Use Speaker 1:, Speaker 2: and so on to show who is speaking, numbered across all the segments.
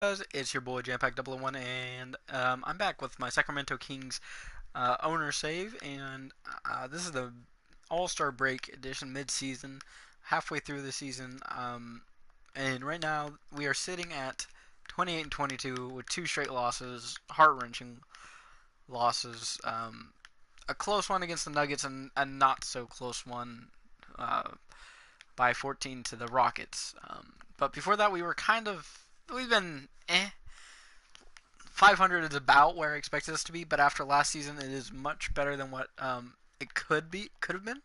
Speaker 1: Guys, it's your boy Jampack001, and I'm back with my Sacramento Kings owner save, and this is the All-Star Break edition, mid-season, halfway through the season, and right now we are sitting at 28 and 22 with two straight losses, heart-wrenching losses, a close one against the Nuggets and a not so close one uh, by 14 to the Rockets. But before that, we've been 500 is about where I expected us to be, but after last season, it is much better than what it could have been.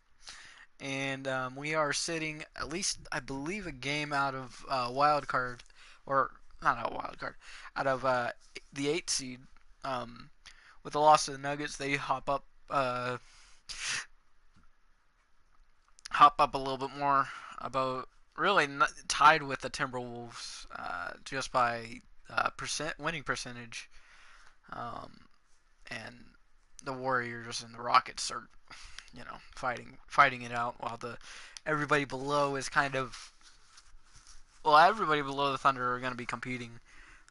Speaker 1: And we are sitting at least, I believe, a game out of wild card, or not a wild card, out of the 8 seed. Um, with the loss to the Nuggets, they hop up a little bit more, about really tied with the Timberwolves just by winning percentage. And the Warriors and the Rockets are, fighting it out, while the everybody below is kind of everybody below the Thunder are going to be competing.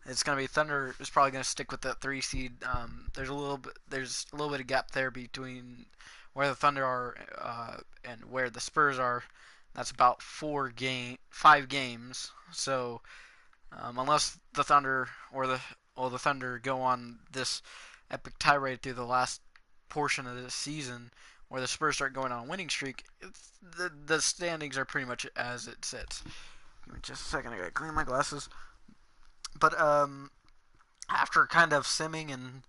Speaker 1: It's going to be Thunder is probably going to stick with that 3 seed. There's a little bit of gap there between where the Thunder are and where the Spurs are. That's about 5 games. So unless the Thunder the Thunder go on this epic tirade through the last portion of this season, where the Spurs start going on a winning streak, the standings are pretty much as it sits. Give me just a second. I gotta clean my glasses. But after kind of simming and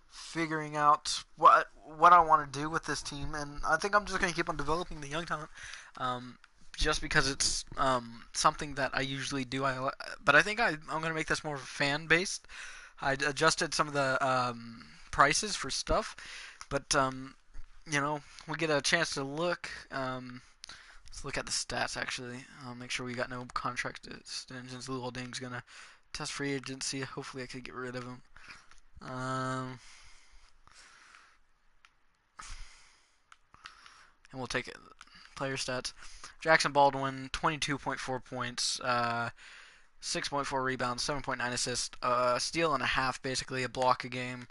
Speaker 1: figuring out what I want to do with this team, and I think I'm just gonna keep on developing the young talent. Just because it's something that I usually do. But I think I'm gonna make this more fan based. I adjusted some of the prices for stuff, but we get a chance to look. Let's look at the stats actually. Make sure we got no contract extensions. Lou Ding's gonna test free agency. Hopefully, I could get rid of him. Um, and we'll take it. Player stats. Jackson Baldwin, 22.4 points, 6.4 rebounds, 7.9 assists, steal and a half, basically a block a game,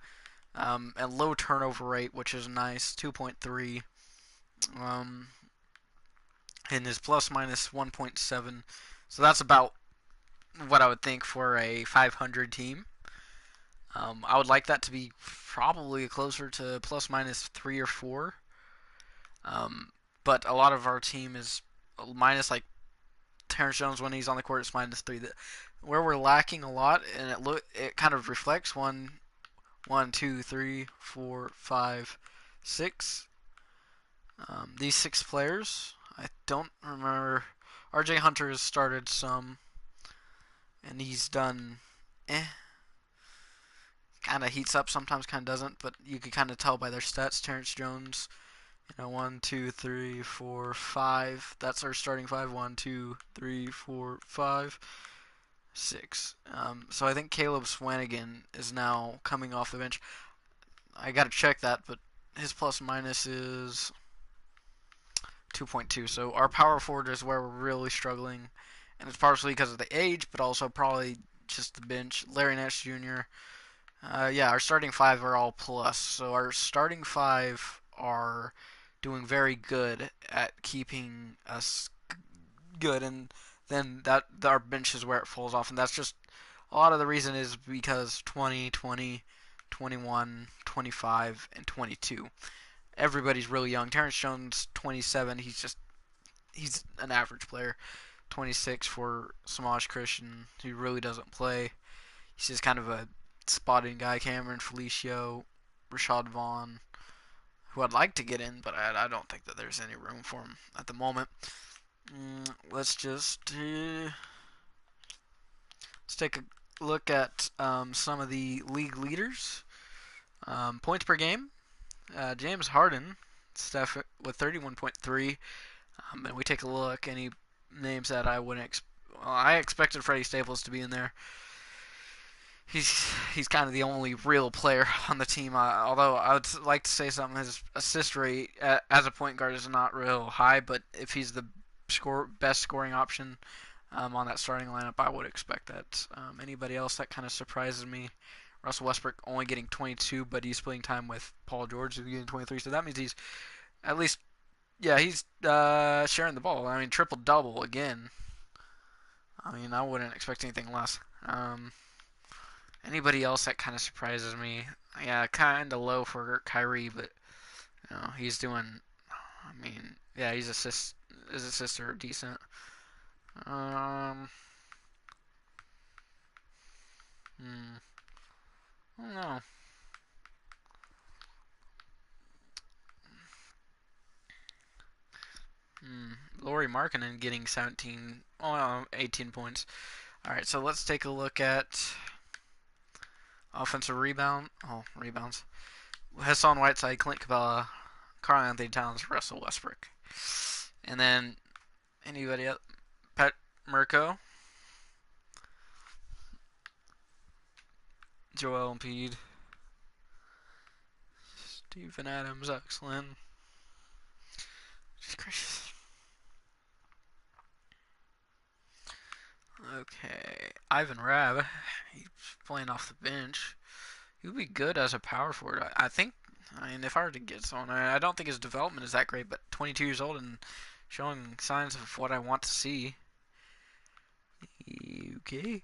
Speaker 1: and low turnover rate, which is nice, 2.3. Um, and his plus minus 1.7. So that's about what I would think for a 500 team. I would like that to be probably closer to plus minus 3 or 4. Um, but a lot of our team is minus, like Terrence Jones when he's on the court is -3. Where we're lacking a lot, and it kind of reflects one, two, three, four, five, six. These 6 players, I don't remember. RJ Hunter has started some, and he's done kind of heats up sometimes, kind of doesn't, but you can kind of tell by their stats. Terrence Jones, 1, 2, 3, 4, 5. That's our starting five. 1, 2, 3, 4, 5, 6. So I think Caleb Swanigan is now coming off the bench. I got to check that, but his plus minus is 2.2. So our power forward is where we're really struggling, and it's partially because of the age, but also probably just the bench. Larry Nance Jr. Yeah, our starting five are all plus. So our starting five are doing very good at keeping us good, and then that our bench is where it falls off, and that's just a lot of the reason is because 20, 20, 21, 25, and 22. Everybody's really young. Terrence Jones, 27. He's an average player. 26 for Samaj Christian, who really doesn't play. He's just kind of a spotting guy. Cameron Felicio, Rashad Vaughn, who I'd like to get in, but I don't think that there's any room for him at the moment. Let's take a look at some of the league leaders. Points per game. James Harden, Steph with 31.3. And we take a look. Any names that I wouldn't. I expected Freddie Staples to be in there. He's kind of the only real player on the team. Although I would like to say something, his assist rate as a point guard is not real high. But if he's the best scoring option, on that starting lineup. I would expect that. Anybody else that kind of surprises me? Russell Westbrook only getting 22, but he's splitting time with Paul George, who's getting 23. So that means he's at least, yeah, he's sharing the ball. I mean, triple double again. I mean, I wouldn't expect anything less. Anybody else that kind of surprises me? Yeah, kind of low for Kyrie, but he's doing. I mean, yeah, his assists are decent. Um, I don't know. Laurie Markkinen getting 18 points. All right, so let's take a look at offensive rebounds. Hassan Whiteside, Clint Capella, Karl Anthony Towns, Russell Westbrook. And then anybody else? Pat Murko, Joel Embiid, Steven Adams, excellent. Just gracious. Okay, Ivan Rabb, he's playing off the bench. He would be good as a power forward. I think. I mean, if I were to get someone, I don't think his development is that great, but 22 years old and showing signs of what I want to see. Okay.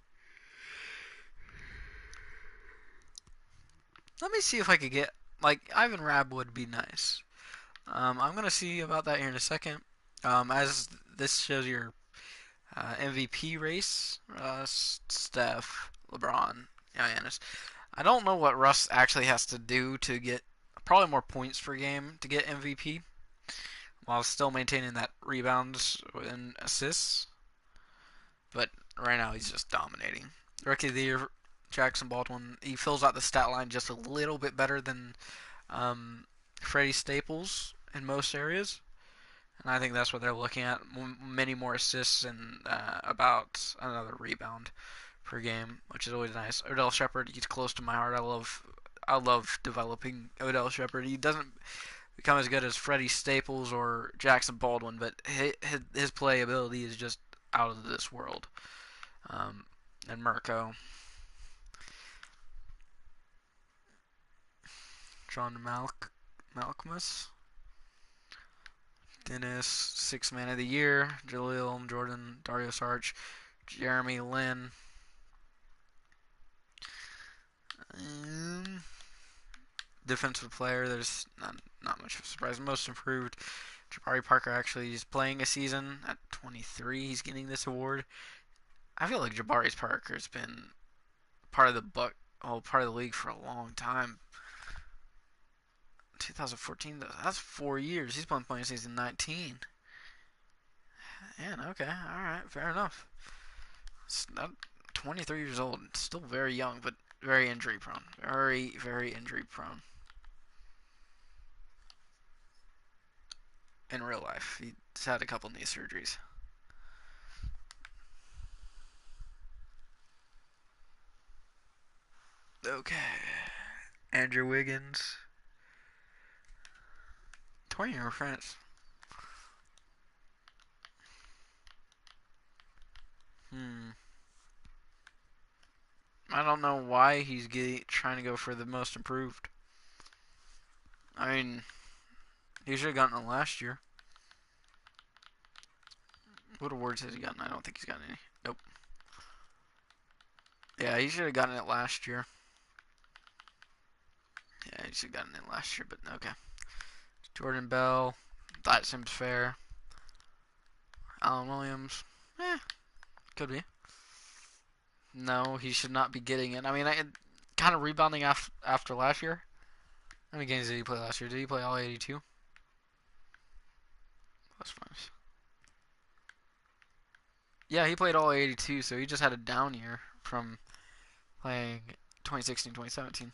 Speaker 1: Let me see if I could get, like, Ivan Rabb would be nice. I'm going to see about that here in a second. As this shows your MVP race, Steph, LeBron, Giannis. I don't know what Russ actually has to do to get probably more points per game to get MVP while still maintaining that rebounds and assists. But right now he's just dominating. Rookie of the year, Jackson Baldwin. He fills out the stat line just a little bit better than Freddie Staples in most areas. And I think that's what they're looking at. Many more assists and about another rebound per game, which is always nice. Odell Shepard, he's close to my heart. I love developing Odell Shepard. He doesn't become as good as Freddie Staples or Jackson Baldwin, but his playability is just out of this world. And Mirko, John Malcolmus, Dennis, Sixth Man of the Year, Jaleel Jordan, Dario Saric, Jeremy Lin. Defensive player, there's not much of a surprise. Most improved, Jabari Parker actually is playing a season at 23. He's getting this award. I feel like Jabari Parker's been part of part of the league for a long time. 2014, that's 4 years. He's been playing since 19. And okay, all right, fair enough. It's not 23 years old, still very young, but very injury prone. Very injury prone. In real life, he's had a couple knee surgeries. Okay, Andrew Wiggins, 20-year France. I don't know why he's trying to go for the most improved. I mean, he should have gotten it last year. What awards has he gotten? I don't think he's gotten any. Nope. Yeah, he should have gotten it last year. Yeah, he should have gotten it last year, but okay. Jordan Bell. That seems fair. Alan Williams. Could be. No, he should not be getting it. I mean, kind of rebounding after last year. How many games did he play last year? Did he play all 82? Plus minus. Yeah, he played all 82, so he just had a down year from playing 2016, 2017.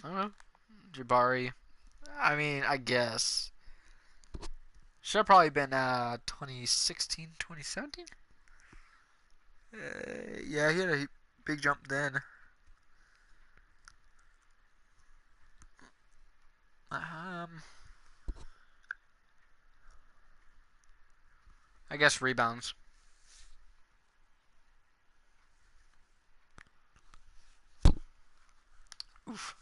Speaker 1: I don't know. Jabari. I mean, I guess. Should have probably been 2016, 2017? Yeah, he had a big jump then. I guess rebounds. Oof.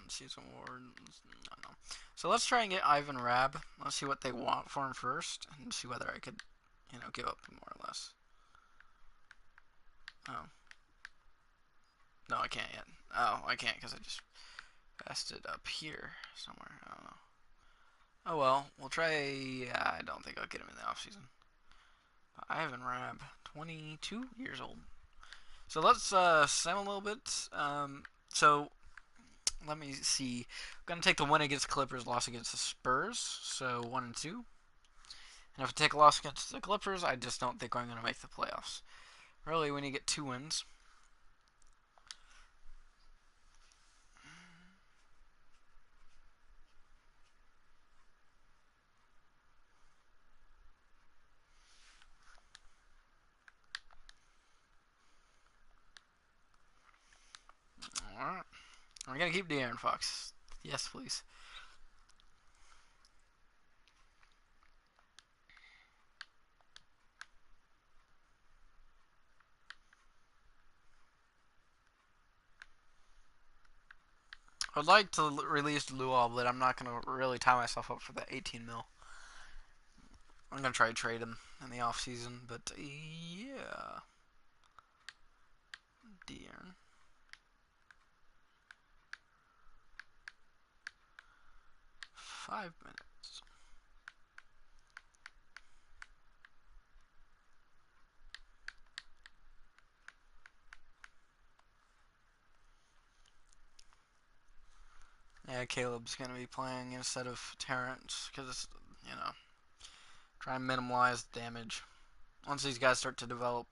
Speaker 1: Season Awards. I don't know. So let's try and get Ivan Rab. Let's see what they want for him first, and see whether I could, give up more or less. Oh. No, I can't yet. Oh, I can't because I just passed it up here somewhere. I don't know. Oh well, we'll try. I don't think I'll get him in the off season. Ivan Rab, 22 years old. So let's sim a little bit. So let me see. I'm gonna take the win against Clippers, loss against the Spurs. So 1-2. And if I take a loss against the Clippers, I just don't think I'm gonna make the playoffs. Really, when you get 2 wins. Alright. We're gonna keep De'Aaron Fox. Yes, please. I'd like to release Luol, but I'm not gonna really tie myself up for the 18 mil. I'm gonna try to trade him in the off season, but yeah, De'Aaron. 5 minutes. Yeah, Caleb's gonna be playing instead of Terrence because try and minimize damage. Once these guys start to develop,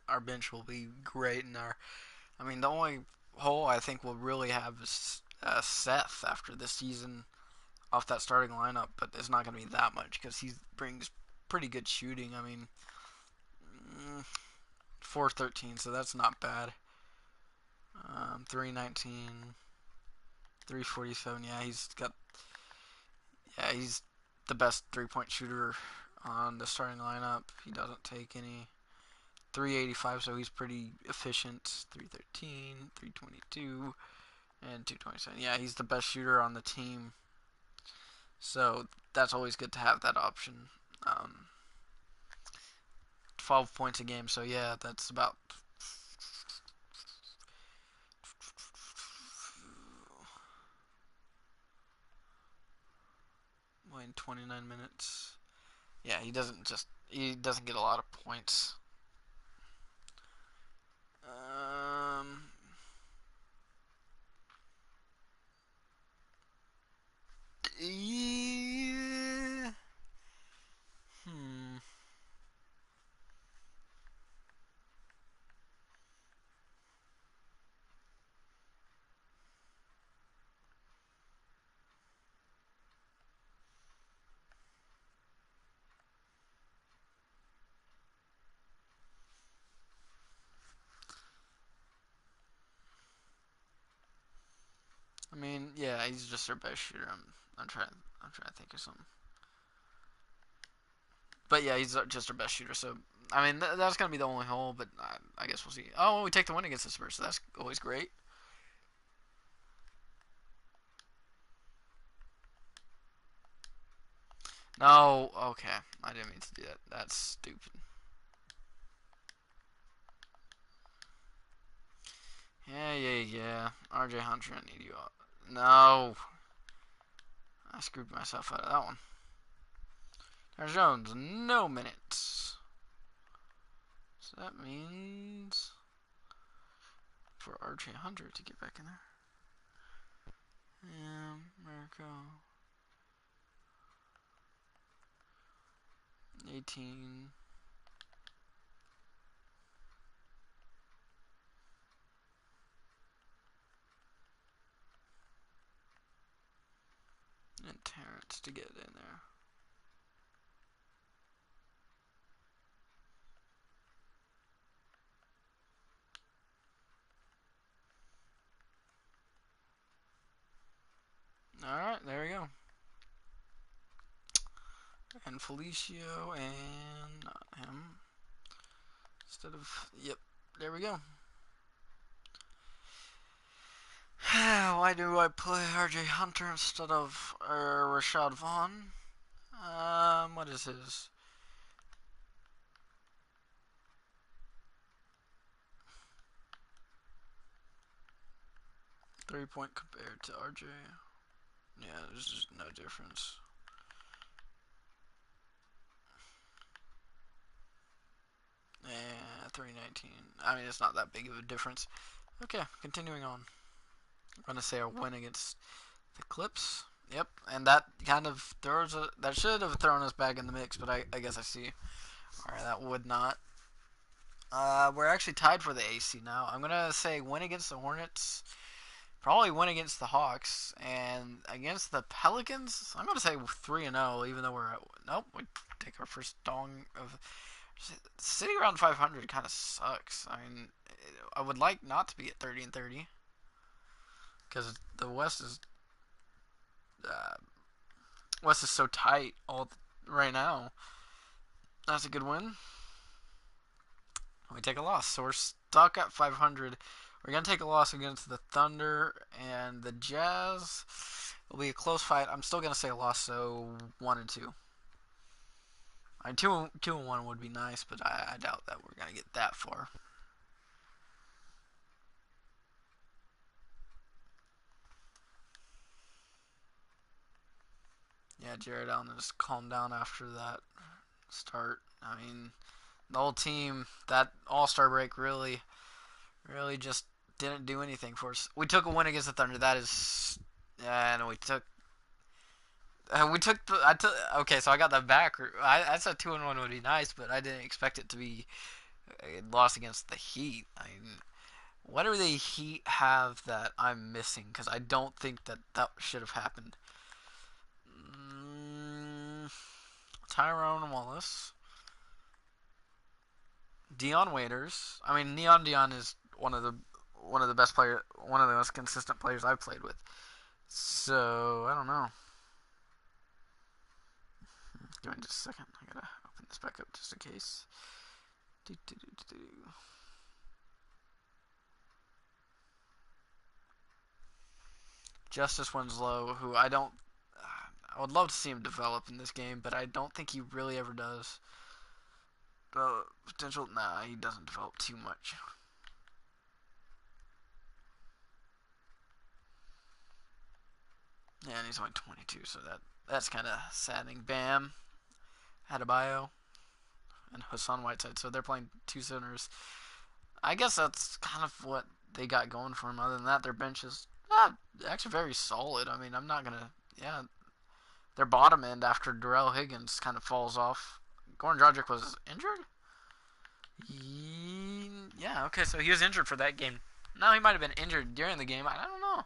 Speaker 1: our bench will be great, and the only hole I think we'll really have is Seth after this season off that starting lineup, but it's not going to be that much because he brings pretty good shooting. 413, so that's not bad. 319, 347. He's the best 3-point shooter on the starting lineup. He doesn't take any. 385, so he's pretty efficient. 313, 322, and 227. Yeah, he's the best shooter on the team. So that's always good to have that option. 12 points a game, so yeah, that's about 29 minutes. Yeah, he doesn't get a lot of points. Yeah. Yeah, he's just our best shooter. I'm trying to think of something. But yeah, he's just our best shooter. So that's gonna be the only hole. But I guess we'll see. Oh, well, we take the win against the Spurs, so that's always great. No, okay, I didn't mean to do that. That's stupid. Yeah. RJ Hunter, I need you up. No, I screwed myself out of that one. There's Jones, no minutes. So that means for RJ Hunter to get back in there. Yeah, America. 18. And Terrence to get in there. and Felicio and not him. Instead of, yep, there we go. Why do I play RJ Hunter instead of Rashad Vaughn? What is his? Three-point compared to RJ. Yeah, there's just no difference. Yeah, 319. I mean, it's not that big of a difference. Okay, continuing on. I'm gonna say a win against the Clips. Yep, and that kind of that should have thrown us back in the mix, but I guess I see. All right, that would not. We're actually tied for the AC now. I'm gonna say win against the Hornets. Probably win against the Hawks, and against the Pelicans, I'm gonna say 3-0. Even though we're nope, we take our first dong of sitting around 500. Kind of sucks. I mean, I would like not to be at 30-30 because the West is so tight right now. That's a good win. We take a loss, so we're stuck at 500. We're going to take a loss against the Thunder and the Jazz. It'll be a close fight. I'm still going to say a loss, so 1-2. I mean, 2-1 would be nice, but I doubt that we're going to get that far. Yeah, Jared Allen just calmed down after that start. I mean, the whole team, that All-Star break really just didn't do anything for us. We took a win against the Thunder. That is, and we took okay, so I got that back. I said 2-1 would be nice, but I didn't expect it to be a loss against the Heat. I mean, what do the Heat have that I'm missing? Because I don't think that should have happened. Tyrone Wallace, Dion Waiters. I mean, Dion is one of the best players, one of the most consistent players I've played with. So I don't know. Give me just a second. I gotta open this back up just in case. Justice Winslow, who I would love to see him develop in this game, but I don't think he really ever does. Potential, nah, he doesn't develop too much. Yeah, and he's only 22, so that's kind of saddening. Bam, Adebayo, and Hassan Whiteside. So they're playing two centers. I guess that's kind of what they got going for them. Other than that, their bench is actually very solid. I mean, I'm not gonna. Yeah, their bottom end after Darrell Higgins kind of falls off. Goran Dragic was injured. Yeah, okay, so he was injured for that game. No, he might have been injured during the game. I don't know.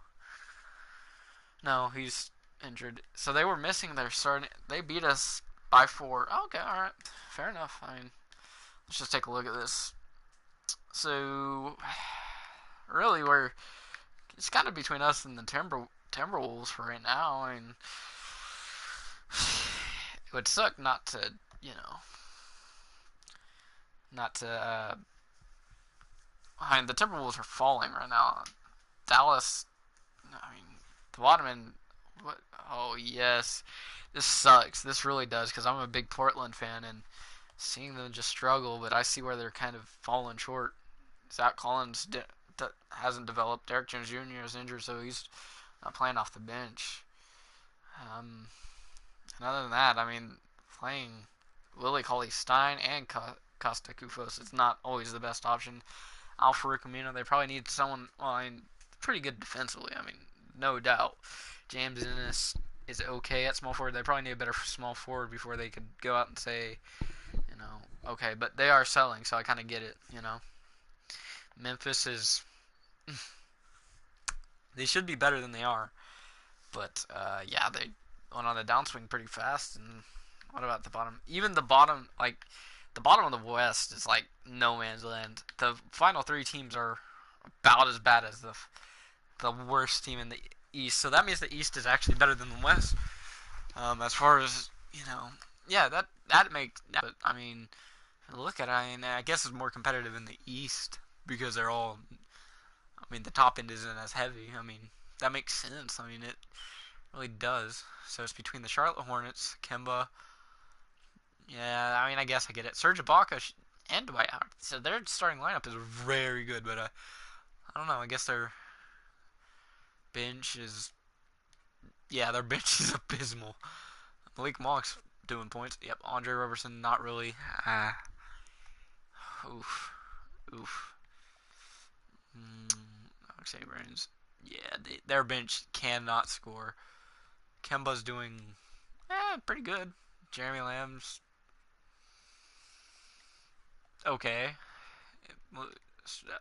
Speaker 1: No, he's injured. So they were missing their starting. They beat us by 4. Oh, okay, all right, fair enough. I mean, let's just take a look at this. So, really, it's kind of between us and the Timberwolves for right now. I mean, it would suck not to, I mean, the Timberwolves are falling right now. Dallas, I mean, the bottom end. What? Oh yes, this sucks. This really does because I'm a big Portland fan and seeing them just struggle. But I see where they're kind of falling short. Zach Collins hasn't developed. Derrick Jones Jr. is injured, so he's not playing off the bench. And other than that, I mean, playing Willie Cauley-Stein and Costa Kufos is not always the best option. Al-Farouq Amino, they probably need someone, well, I mean, pretty good defensively, I mean, no doubt. James Ennis is okay at small forward. They probably need a better small forward before they could go out and say, okay, but they are selling, so I kind of get it, Memphis is, they should be better than they are, but, yeah, they went on a downswing pretty fast, and what about the bottom? Even the bottom, the bottom of the West is like no man's land. The final 3 teams are about as bad as the worst team in the East. So that means the East is actually better than the West. As far as Yeah, that makes. But I mean, look at it. I mean, I guess it's more competitive in the East because they're all. I mean, the top end isn't as heavy. I mean, that makes sense. I mean, it really does. So it's between the Charlotte Hornets, Kemba. Yeah, I mean, I guess I get it. Serge Ibaka and Dwight Howard. So their starting lineup is very good, but I don't know. I guess their bench is. Yeah, their bench is abysmal. Malik Monk's doing points. Yep, Andre Roberson, not really. Oof. Oof. Alex Abrams. Yeah, their bench cannot score. Kemba's doing pretty good. Jeremy Lamb's okay.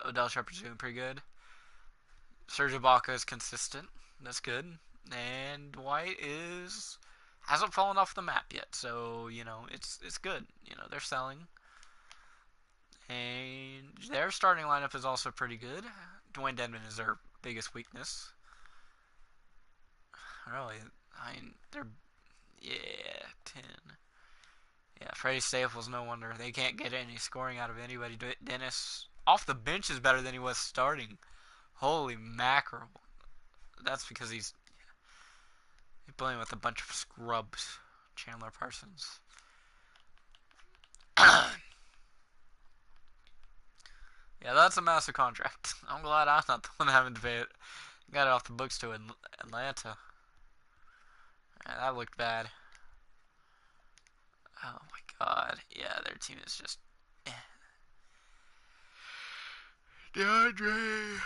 Speaker 1: Odell Shepard's doing pretty good. Serge Ibaka is consistent. That's good. And Dwight is hasn't fallen off the map yet, so it's good. They're selling, and their starting lineup is also pretty good. Dwayne Dedman is their biggest weakness. Really, I mean they're 10. Yeah, Freddie Staples, no wonder they can't get any scoring out of anybody. Dennis off the bench is better than he was starting. Holy mackerel! That's because he's playing with a bunch of scrubs. Chandler Parsons. Yeah, that's a massive contract. I'm glad I'm not the one having to pay it. Got it off the books to Atlanta. Yeah, that looked bad. Oh my god. Yeah, their team is just. DeAndre.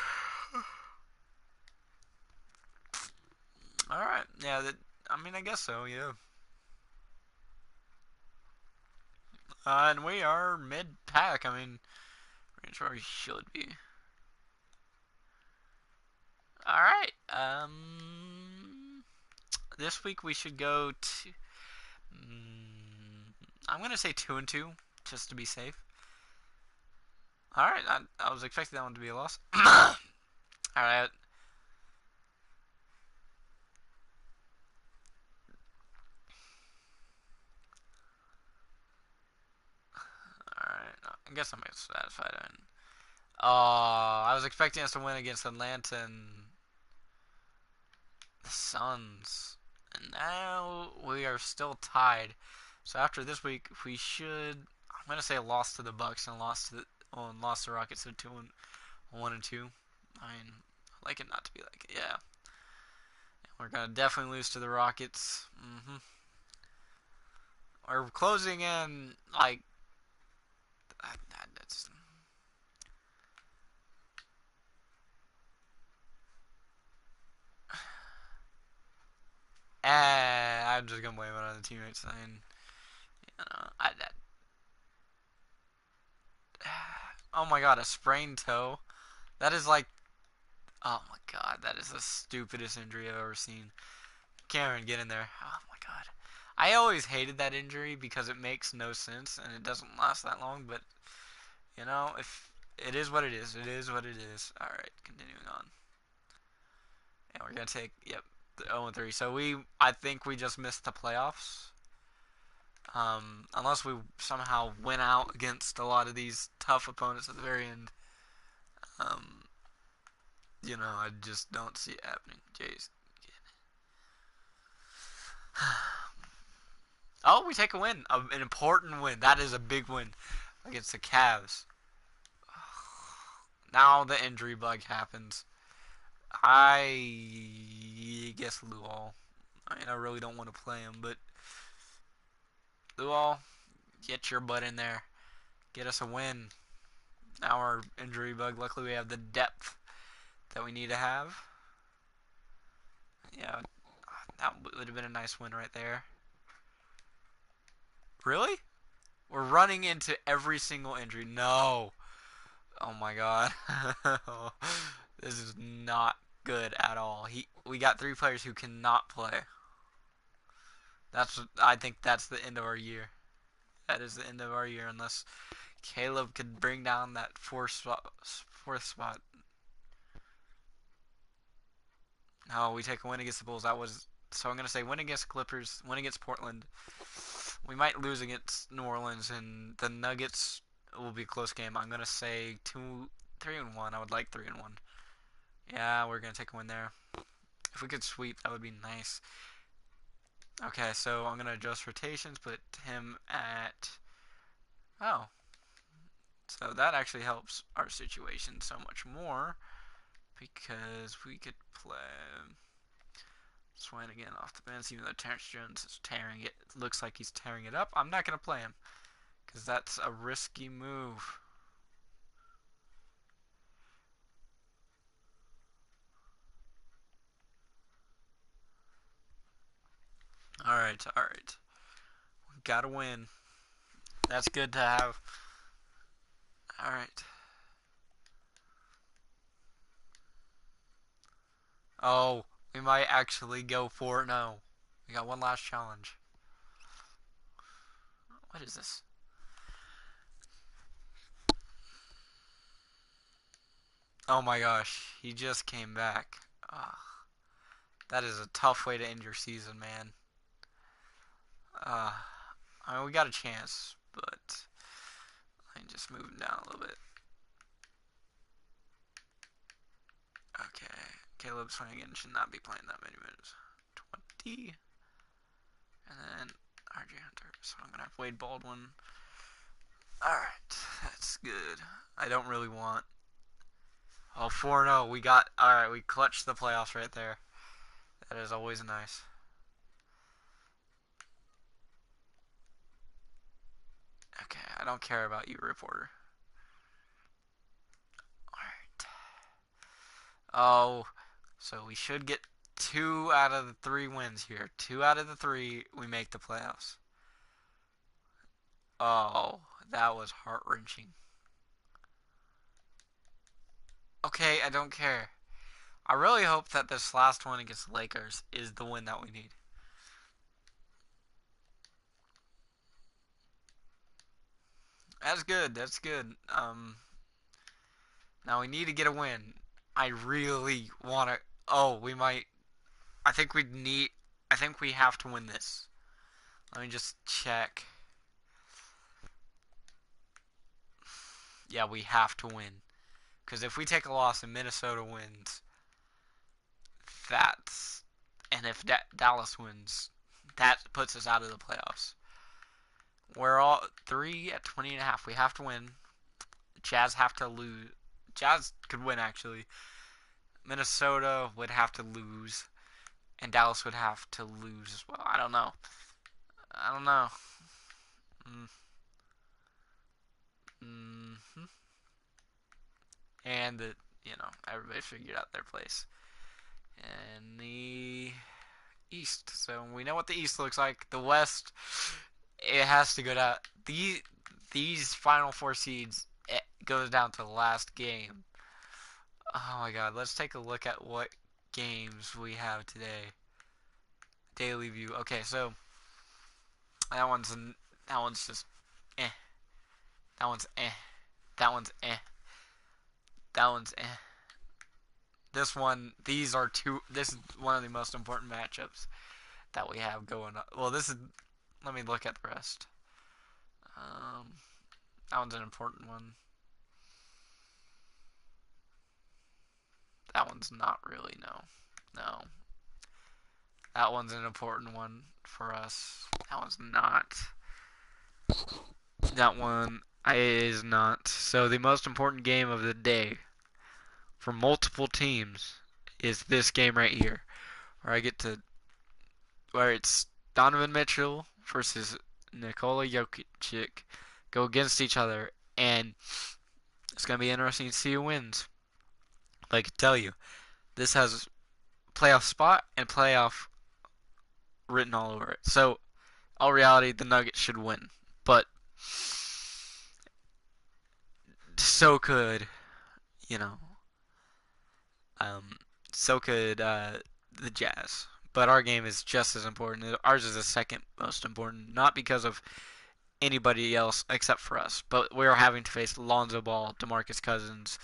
Speaker 1: Alright. Yeah, I mean, I guess so, yeah. And we are mid-pack. I mean, range where we should be. Alright. This week we should go to. I'm gonna say 2-2, just to be safe. Alright, I was expecting that one to be a loss. Alright. Alright, I guess I'm satisfied. I was expecting us to win against Atlanta and the Suns. And now we are still tied. So after this week, we should. I'm gonna say a loss to the Bucks and lost to the Rockets. So 1-2. I mean, I like it not to be like it. Yeah. We're gonna definitely lose to the Rockets. We're closing in like. That's. I'm just gonna blame it on the teammates. I mean, oh my god, a sprained toe. That is like. Oh my god, that is the stupidest injury I've ever seen. Cameron, get in there. Oh my god. I always hated that injury because it makes no sense and it doesn't last that long, but if it is what it is, it is what it is. Alright, continuing on. And we're gonna take the 0-3. So I think we just missed the playoffs. Unless we somehow win out against a lot of these tough opponents at the very end. I just don't see it happening. Jeez. Oh, we take a win. An important win. That is a big win against the Cavs. Now the injury bug happens. I guess Luol. I mean, I really don't want to play him, but Luol, get your butt in there. Get us a win. Now our injury bug. Luckily, we have the depth that we need to have. Yeah, that would have been a nice win right there. Really? We're running into every single injury. No. Oh my god. This is not good at all. We got 3 players who cannot play. I think that's the end of our year. That is the end of our year unless Caleb could bring down that fourth spot. No, we take a win against the Bulls. So I'm gonna say win against Clippers, win against Portland, We might lose against New Orleans, and the Nuggets will be a close game. I'm gonna say 3-1. I would like 3-1. Yeah, we're gonna take a win there. If we could sweep, that would be nice. Okay, so I'm gonna adjust rotations. Put him at. Oh, so that actually helps our situation so much more because we could play Swain again off the bench, even though Terrence Jones is tearing it. It looks like he's tearing it up. I'm not gonna play him because that's a risky move. Alright, alright. We gotta win. That's good to have. Alright. Oh, we might actually go 4-0. We got one last challenge. What is this? Oh my gosh, he just came back. Ugh. That is a tough way to end your season, man. I mean, we got a chance, but I can just move him down a little bit. Okay, Caleb Swanigan should not be playing that many minutes. 20. And then RJ Hunter. So I'm going to have Wade Baldwin. Alright, that's good. I don't really want. Oh, 4-0. We got. Alright, we clutched the playoffs right there. That is always nice. Okay, I don't care about you, reporter. Alright. Oh, so we should get 2 out of the 3 wins here. 2 out of the 3, we make the playoffs. Oh, that was heart-wrenching. Okay, I don't care. I really hope that this last one against the Lakers is the win that we need. That's good. That's good. Now we need to get a win. I really want to. Oh, we might. I think we need. I think we have to win this. Let me just check. Yeah, we have to win. Because if we take a loss and Minnesota wins, that's. And if Dallas wins, that puts us out of the playoffs. We're all 3 at 20.5. We have to win. Jazz have to lose. Jazz could win, actually. Minnesota would have to lose. And Dallas would have to lose as well. I don't know. I don't know. Mm-hmm. And the, everybody figured out their place. And the East. So we know what the East looks like. The West, it has to go down. These final 4 seeds, it goes down to the last game. Oh my god, let's take a look at what games we have today. Daily view. Okay, so that one's just eh. That one's eh. That one's eh. That one's eh. This is one of the most important matchups that we have going on. Well, let me look at the rest. That one's an important one. That one's not really, no. That one's an important one for us. That one's not. That one is not. So the most important game of the day for multiple teams is this game right here, where it's Donovan Mitchell versus Nikola Jokic go against each other, and it's gonna be interesting to see who wins. But I can tell you, this has playoff spot and playoff written all over it. So, all reality, the Nuggets should win, but so could, you know, so could the Jazz. But our game is just as important. Ours is the second most important, not because of anybody else except for us. But we're having to face Lonzo Ball, DeMarcus Cousins,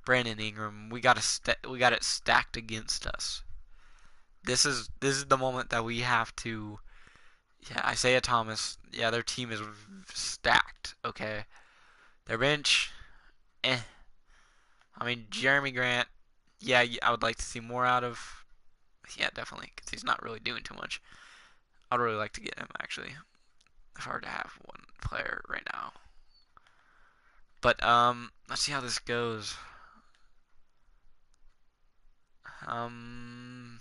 Speaker 1: Brandon Ingram. We got it stacked against us. This is the moment that we have to Yeah, Isaiah Thomas. Yeah, their team is stacked. Okay, their bench. Eh. I mean, Jeremy Grant. Yeah, I would like to see more out of. Yeah, definitely, because he's not really doing too much. I'd really like to get him actually. If I were to have one player right now. But let's see how this goes. Um,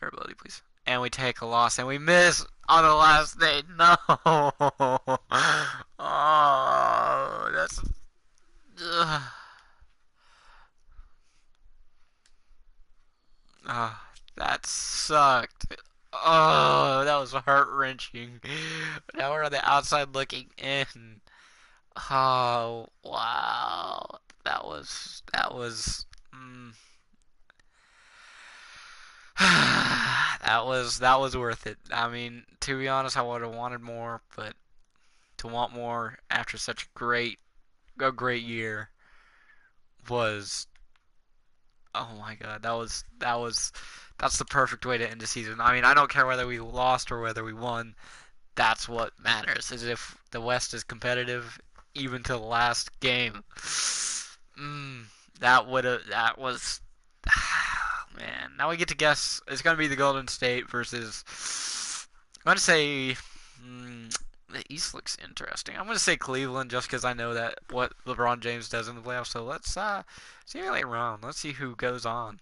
Speaker 1: Durability, please. And we take a loss, and we miss on the last day. No. Oh, that's. Ugh. Oh, that sucked. Oh, that was heart wrenching. Now we're on the outside looking in. Oh, wow. Mm, that was worth it. I mean, to be honest, I would have wanted more, but to want more after such a great year was, oh my God, that's the perfect way to end the season. I mean, I don't care whether we lost or whether we won. That's what matters. Is if the West is competitive even to the last game. Mm, that was man. Now we get to guess. It's gonna be the Golden State versus. I'm gonna say the East looks interesting. I'm gonna say Cleveland just because I know that what LeBron James does in the playoffs. So let's see how later on. Let's see who goes on.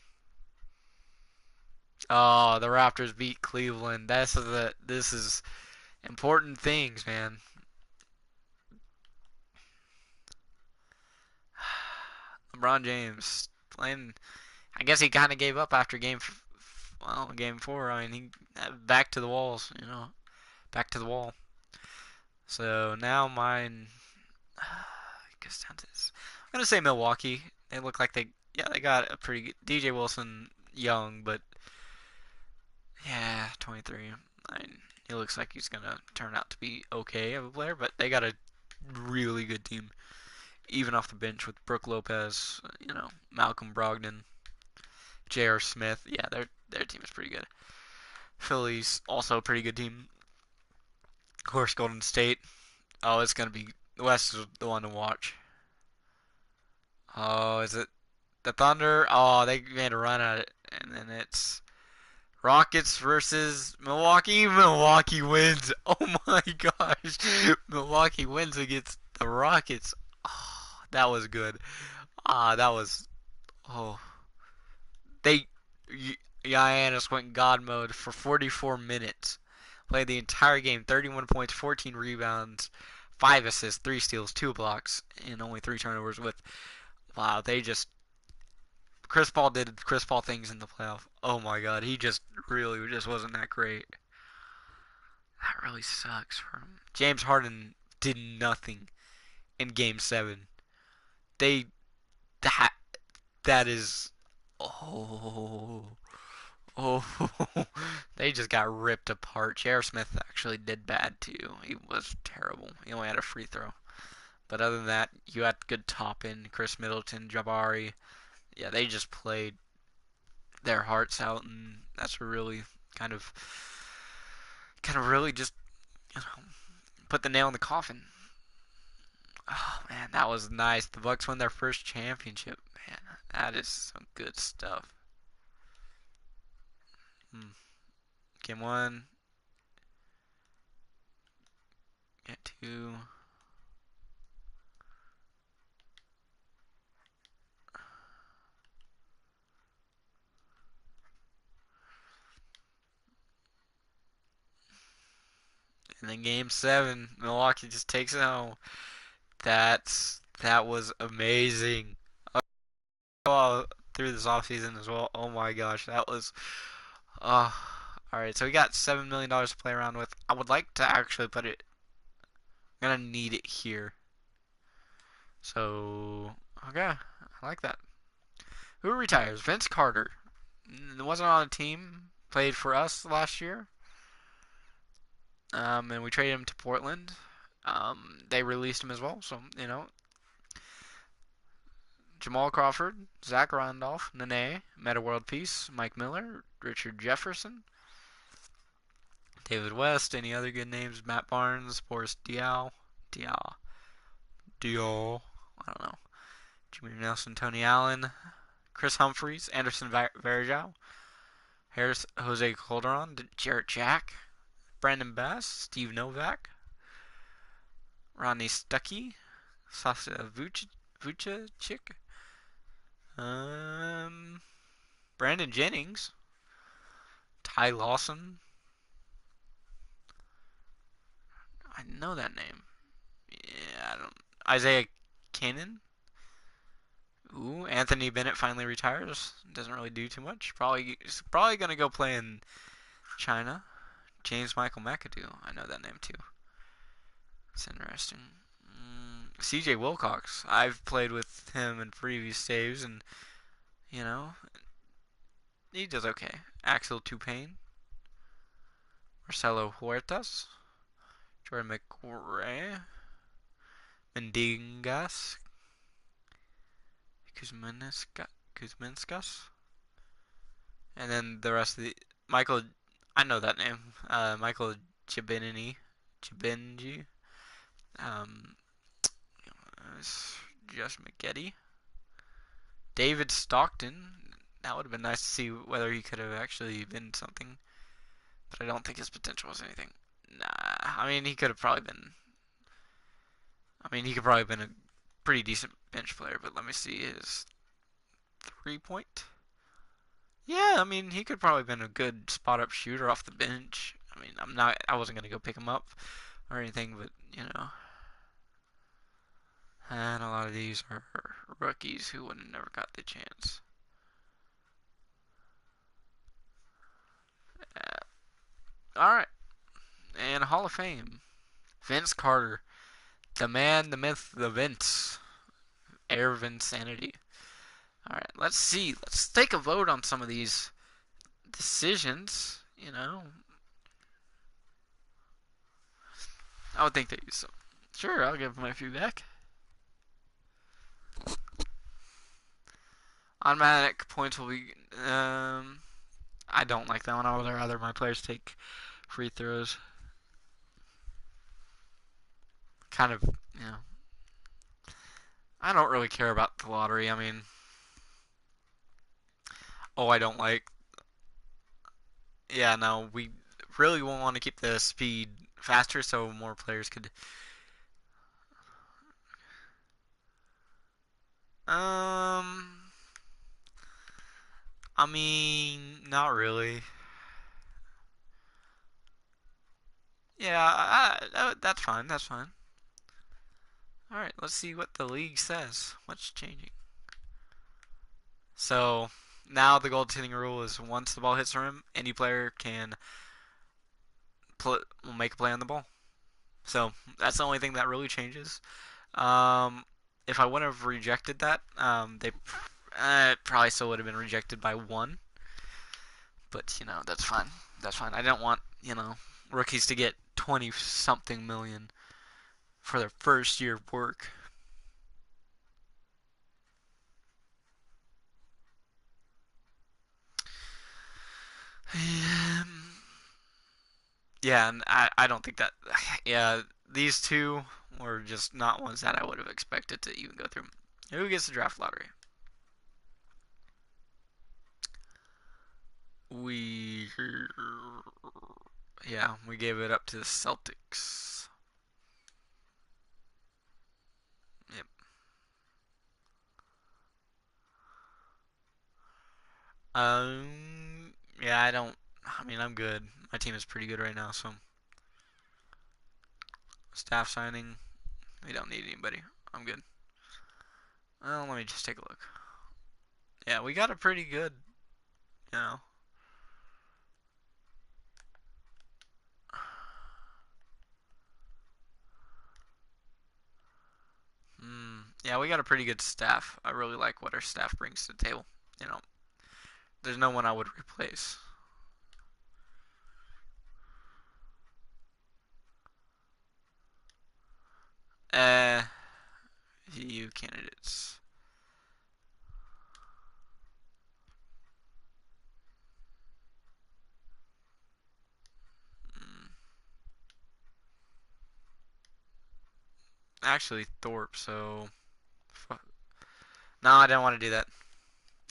Speaker 1: Oh, the Raptors beat Cleveland. This is important things, man. LeBron James playing. I guess he kind of gave up after game four. I mean, he back to the walls, back to the wall. So now mine. Guess down to this. I'm gonna say Milwaukee. They look like they got a pretty good DJ Wilson, young, but yeah, 23. I mean, he looks like he's gonna turn out to be okay of a player, but they got a really good team, even off the bench with Brook Lopez, Malcolm Brogdon, J.R. Smith. Yeah, their team is pretty good. Philly's also a pretty good team. Of course, Golden State. Oh, it's gonna be the West is the one to watch. Oh, is it the Thunder? Oh, they made a run at it, and then it's Rockets versus Milwaukee. Milwaukee wins. Oh my gosh, Milwaukee wins against the Rockets. Oh, that was good. That was. Oh, they. Giannis went God mode for 44 minutes. Played the entire game, 31 points, 14 rebounds, 5 assists, 3 steals, 2 blocks, and only 3 turnovers. Wow, they just. Chris Paul did Chris Paul things in the playoff. Oh my God, he just really just wasn't that great. That really sucks for him. James Harden did nothing in Game 7. They. That. That is. Oh. Oh, they just got ripped apart. J.R. Smith actually did bad too. He was terrible. He only had a free throw. But other than that, you had good top end, Chris Middleton, Jabari. Yeah, they just played their hearts out, and that's really kind of, really just put the nail in the coffin. Oh man, that was nice. The Bucks won their first championship. Man, that is some good stuff. Hmm. Game one, get two. And then game 7, Milwaukee just takes it home. That was amazing. Oh, through this offseason as well. Oh my gosh, that was. Uh, all right, so we got $7 million to play around with. I would like to actually put it. I'm gonna need it here. So okay, I like that. Who retires? Vince Carter. Wasn't on a team. Played for us last year. And we traded him to Portland. They released him as well, so Jamal Crawford, Zach Randolph, Nene, Meta World Peace, Mike Miller, Richard Jefferson, David West. Any other good names? Matt Barnes, Boris Diaw. I don't know. Jimmy Nelson, Tony Allen, Chris Humphreys, Anderson Varejao, Harris, Jose Calderon, Jarrett Jack, Brandon Bass, Steve Novak, Ronnie Stuckey, Sasa Vucic, Brandon Jennings, Ty Lawson. I know that name. Yeah, I don't. Isaiah Cannon. Ooh, Anthony Bennett finally retires. Doesn't really do too much. He's probably gonna go play in China. James Michael McAdoo. I know that name too. It's interesting. CJ Wilcox. I've played with him in previous saves, and you know he does okay. Axel Tupain. Marcelo Huertas. Jordan McRae. Mendingas. Kuzminskas. And then the rest of the Michael, I know that name. Michael Chibinji. Um, Josh McGetty. David Stockton. That would have been nice to see whether he could have actually been something, but I don't think his potential was anything. Nah, I mean he could have probably been. I mean he could probably have been a pretty decent bench player, but let me see his 3-point. Yeah, I mean, he could probably have been a good spot-up shooter off the bench. I mean, I wasn't going to go pick him up or anything, but, and a lot of these are rookies who would have never got the chance. Alright, and Hall of Fame. Vince Carter. The man, the myth, the Vince. Air Vinsanity. Alright, let's see. Let's take a vote on some of these decisions, I would think they use some. Sure, I'll give my feedback. Automatic points will be. I don't like that one. I would rather my players take free throws. Kind of, I don't really care about the lottery. I mean, I don't like. Yeah, no, we really want to keep the speed faster so more players could. I mean, not really. Yeah, that's fine. That's fine. All right, let's see what the league says. What's changing? So now the goaltending rule is once the ball hits the rim, any player can will make a play on the ball. So that's the only thing that really changes. If I wouldn't have rejected that, they probably still would have been rejected by one. But that's fine. That's fine. I don't want rookies to get 20-something million for their first year of work. Yeah, and I don't think that. Yeah, these two were just not ones that I would have expected to even go through. Who gets the draft lottery? We gave it up to the Celtics. Yep. Yeah, I don't. I mean, I'm good. My team is pretty good right now, so staff signing. We don't need anybody. I'm good. Well, let me just take a look. Yeah, we got a pretty good, you know. Yeah, we got a pretty good staff. I really like what our staff brings to the table. There's no one I would replace. EU candidates. actually Thorpe, so... No, I didn't want to do that.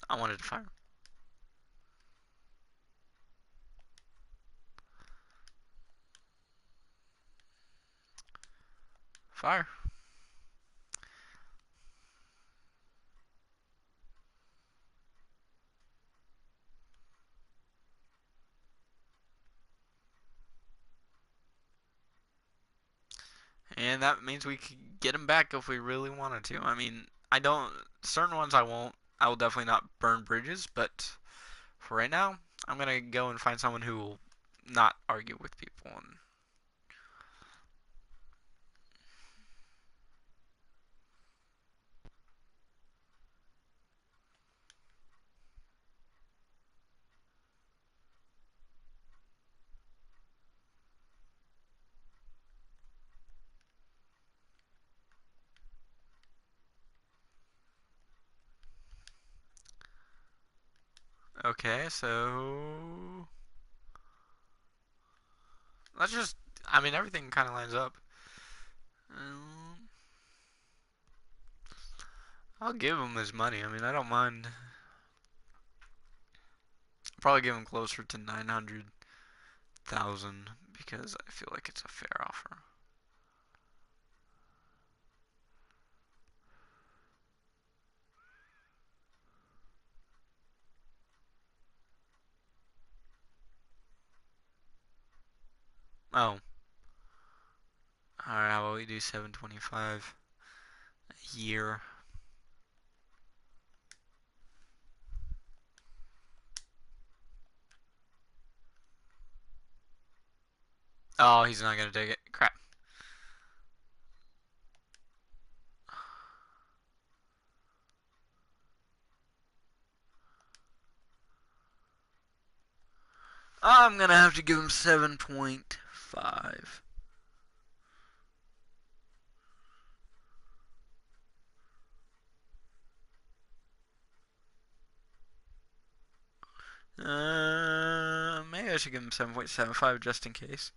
Speaker 1: I wanted to fire. Fire. And that means we could get him back if we really wanted to. I mean, I don't... Certain ones I won't. I will definitely not burn bridges, but for right now, I'm going to go and find someone who will not argue with people. And okay, so... Let's just... I mean, everything kind of lines up. Um, I'll give him his money. I mean, I don't mind. Probably give him closer to 900,000 because I feel like it's a fair offer. Oh. Alright, how about we do 725 a year? Oh, he's not gonna take it. Crap. I'm gonna have to give him 7.5. Maybe I should give him 7.75 just in case.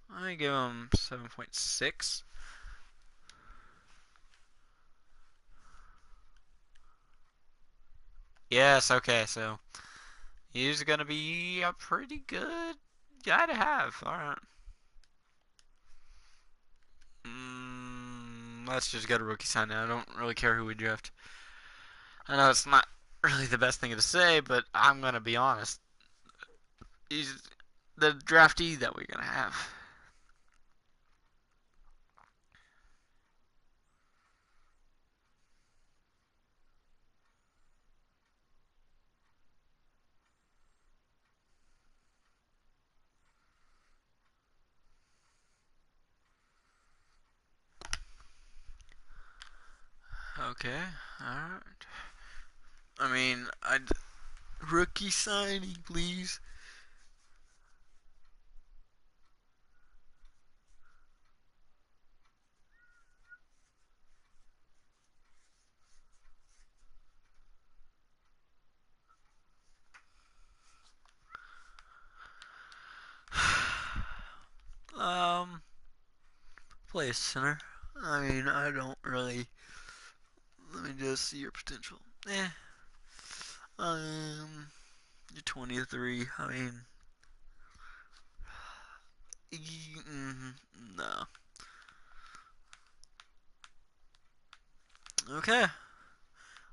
Speaker 1: I give him 7.6. Yes, okay, so he's gonna be a pretty good guy to have. Alright. Let's just get a rookie sign now. I don't really care who we draft. I know it's not really the best thing to say, but I'm gonna be honest. He's the draftee that we're gonna have. Okay, alright. I mean, rookie signing, please. Play a center. I mean, I don't really. Let me just see your potential. Um, you're 23. I mean, no. Okay.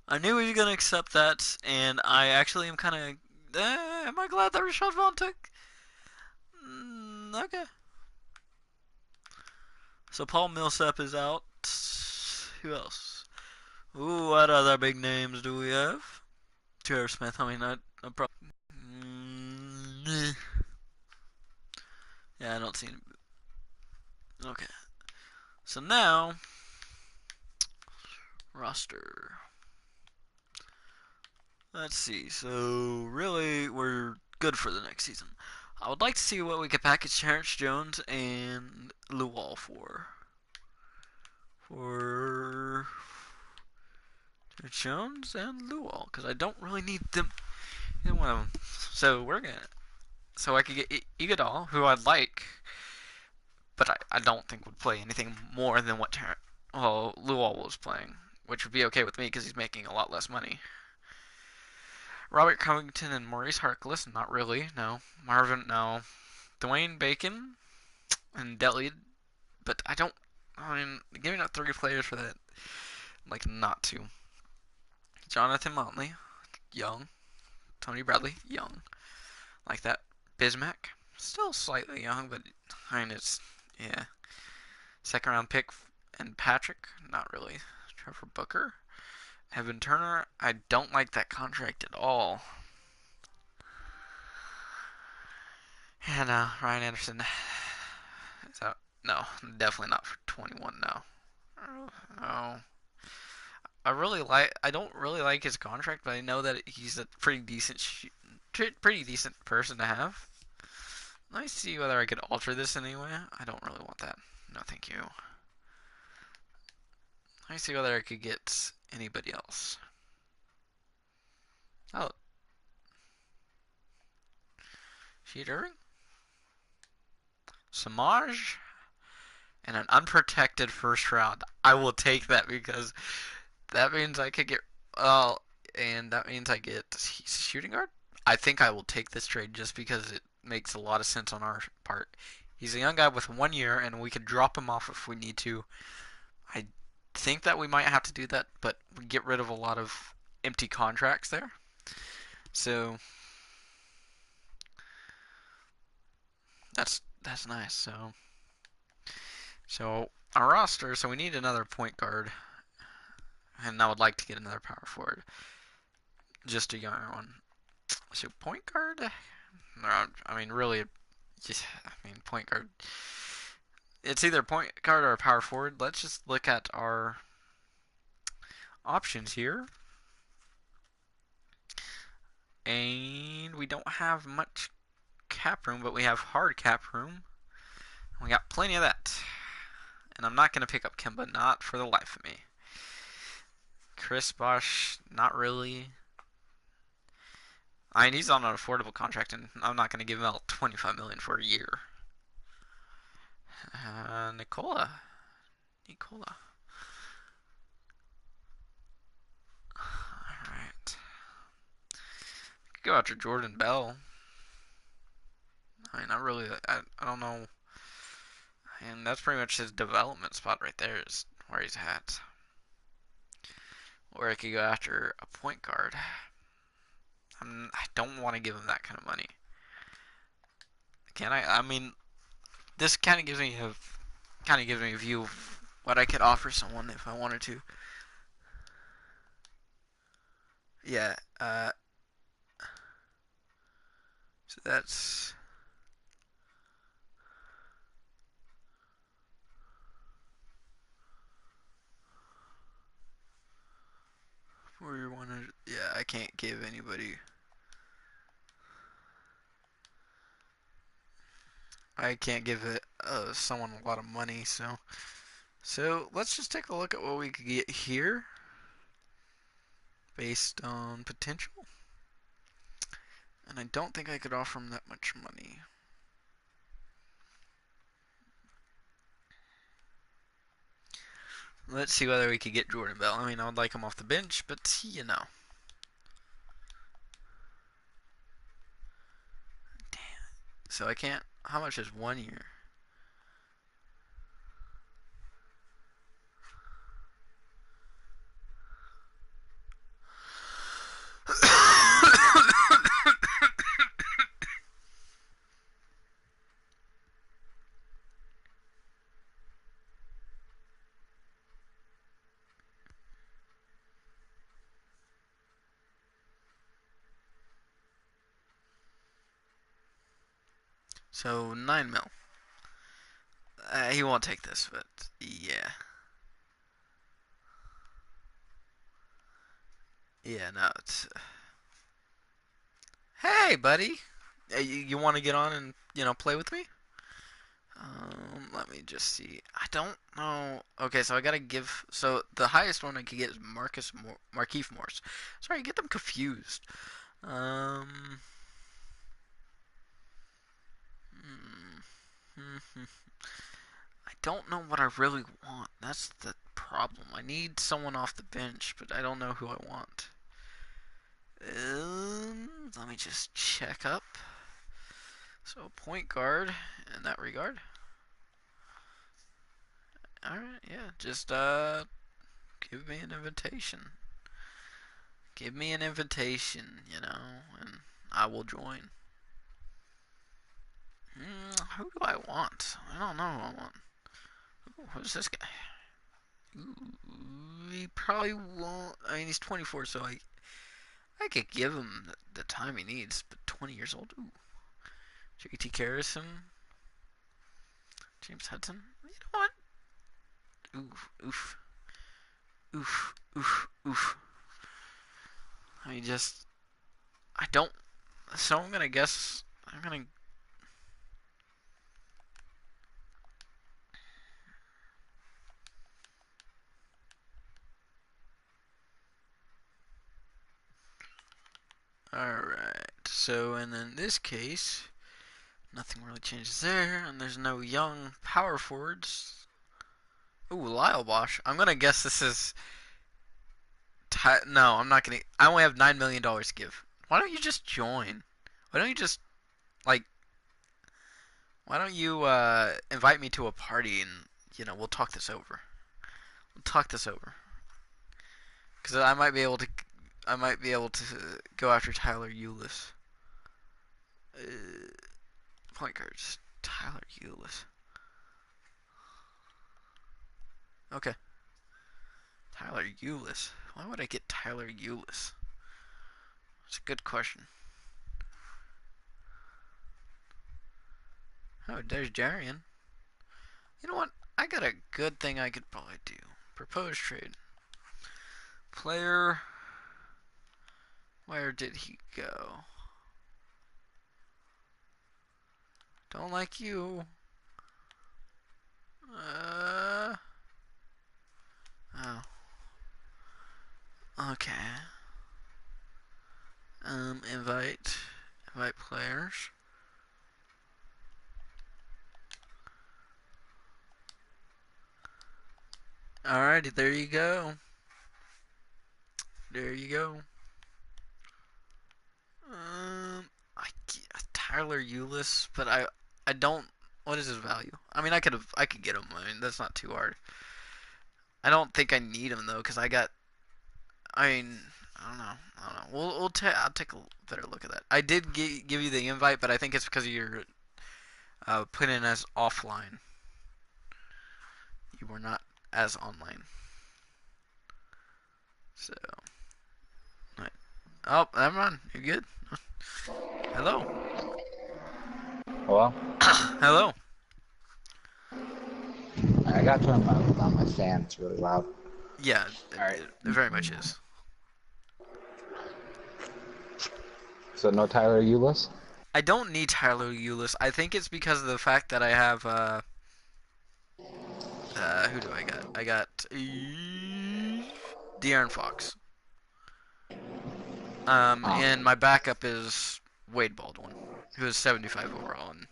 Speaker 1: I knew he was gonna accept that, and I actually am kind of. Am I glad that Rashad Vaughn took? Okay. So Paul Millsap is out. Who else? Ooh, what other big names do we have? J.R. Smith. I mean, I probably. Yeah, I don't see any. Okay. So now, roster. Let's see. So really, we're good for the next season. I would like to see what we could package Terrence Jones and Luol for. For Jones and Luol, because I don't really need them Either one of them. So we're gonna. So I could get Iguodala, who I'd like, but I don't think would play anything more than what Luol was playing, which would be okay with me because he's making a lot less money. Robert Covington and Maurice Harkless, not really, no. Marvin, no. Dwayne Bacon and Delhi, but I don't. I mean, giving up 3 players for that, like, not to. Jonathan Motley, young. Tony Bradley, young. Like that. Bismack, still slightly young, but I mean, it's, yeah. Second round pick and Patrick, not really. Trevor Booker. Evan Turner, I don't like that contract at all. And Ryan Anderson. So, no, definitely not for 21. No, no. I don't really like his contract, but I know that he's a pretty decent person to have. Let me see whether I could alter this in any way. I don't really want that. No, thank you. Let me see whether I could get anybody else. Oh, Sheet Irving, Samaj, and an unprotected first round. I will take that because that means I could get. And that means I get shooting guard. I think I will take this trade just because it makes a lot of sense on our part. He's a young guy with 1 year, and we could drop him off if we need to. I think that we might have to do that, but we get rid of a lot of empty contracts there. So that's nice. So our roster. So we need another point guard, and I would like to get another power forward, just a younger one. So point guard. I mean, really, just I mean point guard. It's either point guard or a power forward. Let's just look at our options here. And we don't have much cap room, but we have hard cap room. We got plenty of that. And I'm not going to pick up Kemba, not for the life of me. Chris Bosh, not really. I mean, he's on an affordable contract, and I'm not going to give him out $25 million for a year. Nikola. Alright. Go after Jordan Bell. I mean, I don't know. And that's pretty much his development spot right there is where he's at. Or I could go after a point guard. I don't want to give him that kind of money. Can I? I mean, this kind of gives me a view of what I could offer someone if I wanted to. Yeah. So that's. Where you want to? Yeah, I can't give anybody. I can't give it someone a lot of money, so let's just take a look at what we could get here based on potential. And I don't think I could offer him that much money. Let's see whether we could get Jordan Bell. I mean, I would like him off the bench, but you know. Damn. So I can't. How much is 1 year? So 9 mil. He won't take this, but yeah. Yeah, no, it's. Hey, buddy. You want to get on and play with me? Let me just see. I don't know. Okay, so I gotta give. So the highest one I could get is Markeith Morris. Sorry, I get them confused. Um. hmm. I don't know what I really want. That's the problem. I need someone off the bench, but I don't know who I want. Let me just check up. So, point guard in that regard. Alright, yeah, just, give me an invitation. Give me an invitation, and I will join. Who do I want? I don't know who I want. Ooh, who's this guy? Ooh, he probably won't. I mean, he's 24, so I could give him the time he needs, but 20 years old? Ooh. JT Carrison? James Hudson? You know what? Oof, oof. Oof, oof, oof. I don't. So I'm gonna guess. I'm gonna. Alright. So, and in this case, nothing really changes there, and there's no young power forwards. Ooh, Lyle Bosch. I'm gonna guess this is. No, I'm not gonna. I only have $9 million to give. Why don't you just join? Why don't you just like? Why don't you invite me to a party and we'll talk this over. We'll talk this over. Because I might be able to. I might be able to go after Tyler Eulis. Point guards. Tyler Eulis. Okay. Tyler Eulis. Why would I get Tyler Eulis? That's a good question. Oh, there's Jarian. You know what? I got a good thing I could probably do. Propose trade. Player. Where did he go? Don't like you. Oh. Okay. Invite players. Alrighty, there you go. There you go. Tyler Eulis, but I don't. What is his value? I mean, I could get him. I mean, that's not too hard. I don't think I need him though, because I got. I mean, I don't know. I'll take a better look at that. I did give you the invite, but I think it's because you're put in as offline. You were not as online. So, right. Oh, never mind. You're good. Hello.
Speaker 2: Hello?
Speaker 1: Hello.
Speaker 2: I got to turn down my fan. It's really loud.
Speaker 1: Yeah,
Speaker 2: Alright.
Speaker 1: it very much is.
Speaker 2: So no Tyler Eulis?
Speaker 1: I don't need Tyler Eulis. I think it's because of the fact that I have who do I got? I got De'Aaron Fox.
Speaker 2: Oh.
Speaker 1: And my backup is Wade Baldwin, who is 75 overall and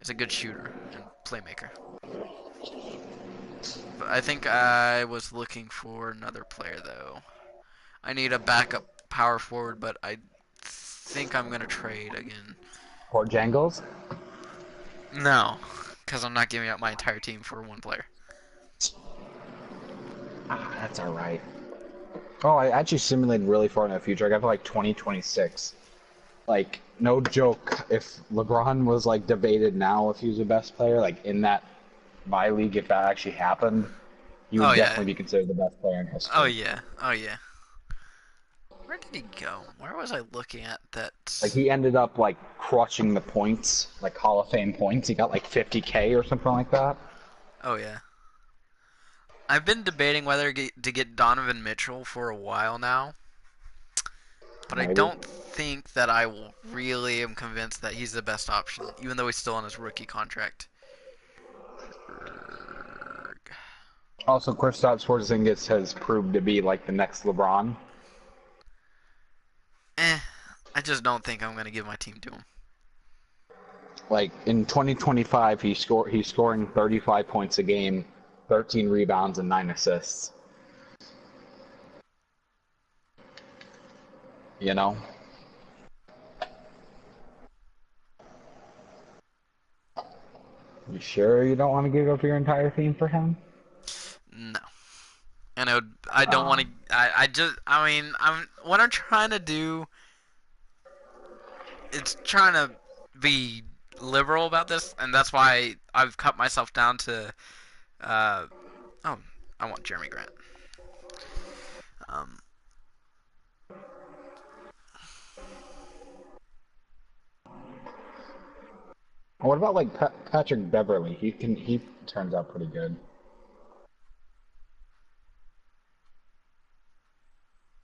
Speaker 1: is a good shooter and playmaker. But I think I was looking for another player though. I need a backup power forward, but I think I'm gonna trade again.
Speaker 2: Or Jangles?
Speaker 1: No, because I'm not giving up my entire team for one player.
Speaker 2: Ah, that's alright. Oh, I actually simulated really far in the future. I got to like 2026. Like, no joke, if LeBron was like debated now if he was the best player, like in that my league, if that actually happened, he
Speaker 1: Oh
Speaker 2: would
Speaker 1: yeah.
Speaker 2: definitely be considered the best player in
Speaker 1: Oh
Speaker 2: history.
Speaker 1: yeah. Oh yeah. Where did he go? Where was I looking at
Speaker 2: Like
Speaker 1: that?
Speaker 2: he ended up like crushing the points, like Hall of Fame points. He got like 50K or something like that.
Speaker 1: Oh yeah. I've been debating whether to get Donovan Mitchell for a while now, but I
Speaker 2: Maybe.
Speaker 1: don't think that I will really am convinced that he's the best option, even though he's still on his rookie contract.
Speaker 2: Also, Kristaps Porzingis has proved to be like the next LeBron.
Speaker 1: Eh, I just don't think I'm gonna give my team to him.
Speaker 2: Like in 2025, he's scoring 35 points a game, 13 rebounds, and 9 assists. You know? You sure you don't want to give up your entire team for him?
Speaker 1: No. And I don't want to. I mean, what I'm trying to do. It's trying to be liberal about this, and that's why I've cut myself down to. Uh, oh, I want Jeremy Grant. Um,
Speaker 2: What about like Patrick Beverly? He turns out pretty good.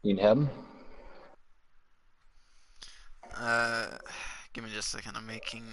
Speaker 2: Need him?
Speaker 1: uh, give me just a second. I'm making.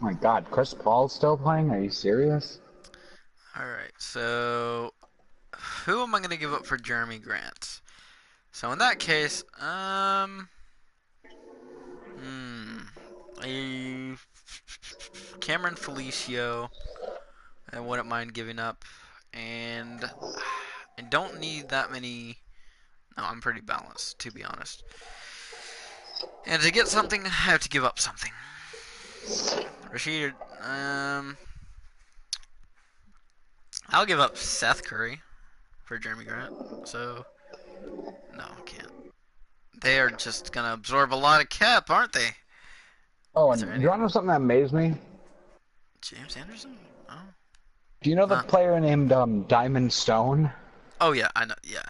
Speaker 2: Oh my God, Chris Paul's still playing? Are you serious?
Speaker 1: All right, so who am I gonna give up for Jeremy Grant? So in that case, a Cameron Felicio, I wouldn't mind giving up, and I don't need that many. No, I'm pretty balanced, to be honest. And to get something, I have to give up something. Rashid, I'll give up Seth Curry for Jeremy Grant. So, no, I can't. They are just gonna absorb a lot of cap, aren't they?
Speaker 2: Oh,
Speaker 1: Is
Speaker 2: and
Speaker 1: there
Speaker 2: you
Speaker 1: any
Speaker 2: want to know something that amazed me?
Speaker 1: James Anderson? Oh,
Speaker 2: Do you know the
Speaker 1: huh?
Speaker 2: player named Diamond Stone?
Speaker 1: Oh yeah, I know. Yeah,